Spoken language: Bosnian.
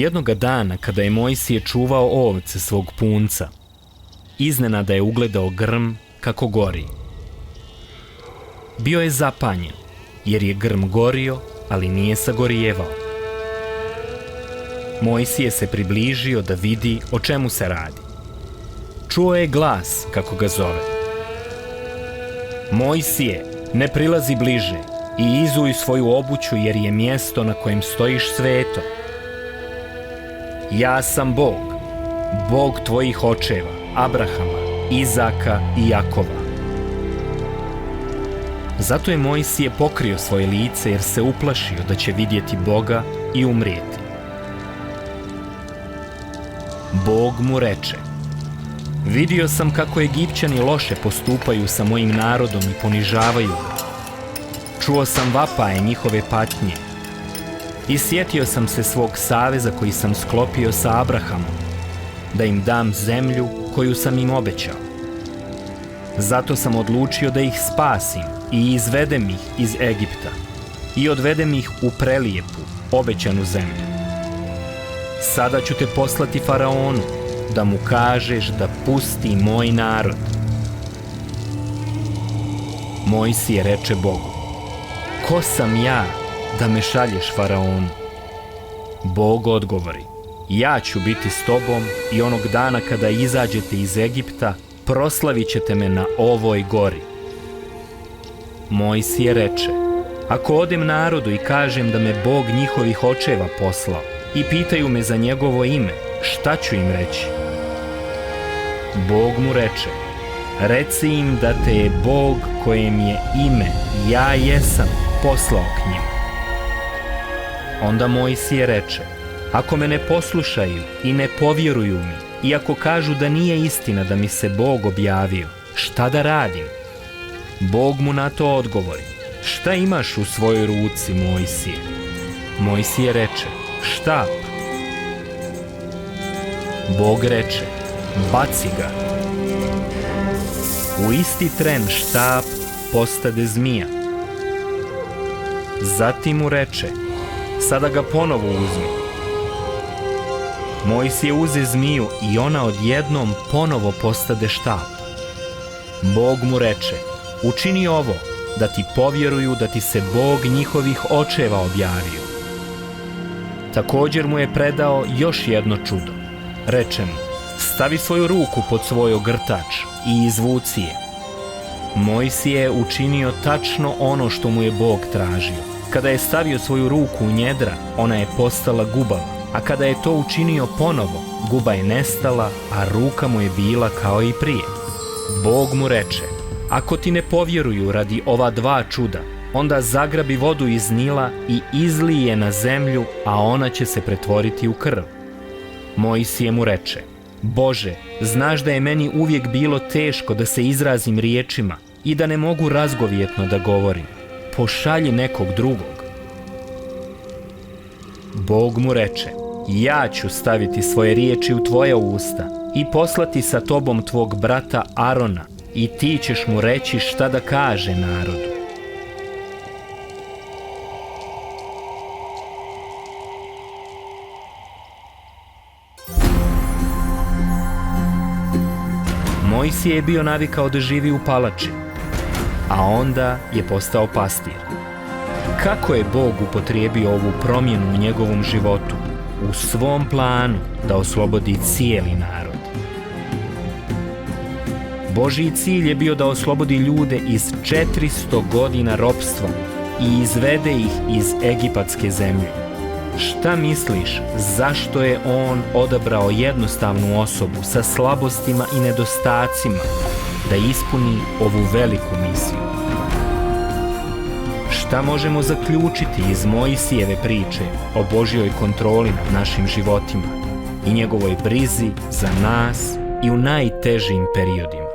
Jednoga dana, kada je Mojsije čuvao ovce svog punca, iznenada je ugledao grm kako gori. Bio je zapanjen, jer je grm gorio, ali nije sagorijevao. Mojsije se približio da vidi o čemu se radi. Čuo je glas kako ga zove. Mojsije, ne prilazi bliže i izuj svoju obuću, jer je mjesto na kojem stojiš sveto. Ja sam Bog, Bog tvojih očeva, Abrahama, Izaka i Jakova. Zato je Mojsije pokrio svoje lice, jer se uplašio da će vidjeti Boga i umrijeti. Bog mu reče: vidio sam kako Egipćani loše postupaju sa mojim narodom i ponižavaju ga. Čuo sam vapaje njihove patnje i sjetio sam se svog saveza koji sam sklopio sa Abrahamom, da im dam zemlju koju sam im obećao. Zato sam odlučio da ih spasim i izvedem ih iz Egipta i odvedem ih u prelijepu, obećanu zemlju. Sada ću te poslati Faraonu, da mu kažeš da pusti moj narod. Mojsije reče Bogu: ko sam ja da me šalješ Faraonu? Bog odgovori: ja ću biti s tobom i onog dana kada izađete iz Egipta, proslavit ćete me na ovoj gori. Mojsije reče: ako odem narodu i kažem da me Bog njihovih očeva poslao i pitaju me za njegovo ime, šta ću im reći? Bog mu reče: reci im da te je Bog kojem je ime Ja jesam poslao k njima. Onda Mojsije reče: ako me ne poslušaju i ne povjeruju mi, i ako kažu da nije istina da mi se Bog objavio, šta da radim? Bog mu na to odgovori: šta imaš u svojoj ruci, Mojsije? Mojsije reče: štap. Bog reče: baci ga. U isti tren štap postade zmija. Zatim mu reče: sada ga ponovo uzmi. Mojsije uze zmiju i ona odjednom ponovo postade štap. Bog mu reče: učini ovo, da ti povjeruju da ti se Bog njihovih očeva objavio. Također mu je predao još jedno čudo. Reče mu: stavi svoju ruku pod svoj ogrtač i izvuci je. Mojsije je učinio tačno ono što mu je Bog tražio. Kada je stavio svoju ruku u njedra, ona je postala gubava, a kada je to učinio ponovo, guba je nestala, a ruka mu je bila kao i prije. Bog mu reče: ako ti ne povjeruju radi ova dva čuda, onda zagrabi vodu iz Nila i izlij je na zemlju, a ona će se pretvoriti u krv. Mojsije mu reče: Bože, znaš da je meni uvijek bilo teško da se izrazim riječima i da ne mogu razgovjetno da govorim. Pošalji nekog drugog. Bog mu reče: ja ću staviti svoje riječi u tvoja usta i poslati sa tobom tvog brata Arona, i ti ćeš mu reći šta da kaže narodu. Mojsije je bio navikao da živi u palači, a onda je postao pastir. Kako je Bog upotrijebio ovu promjenu u njegovom životu, u svom planu da oslobodi cijeli narod? Božji cilj je bio da oslobodi ljude iz 400 godina ropstva i izvede ih iz egipatske zemlje. Šta misliš, zašto je on odabrao jednostavnu osobu sa slabostima i nedostacima da ispuni ovu veliku misiju? Šta možemo zaključiti iz Mojsijeve priče o Božjoj kontroli nad našim životima i njegovoj brizi za nas i u najtežim periodima?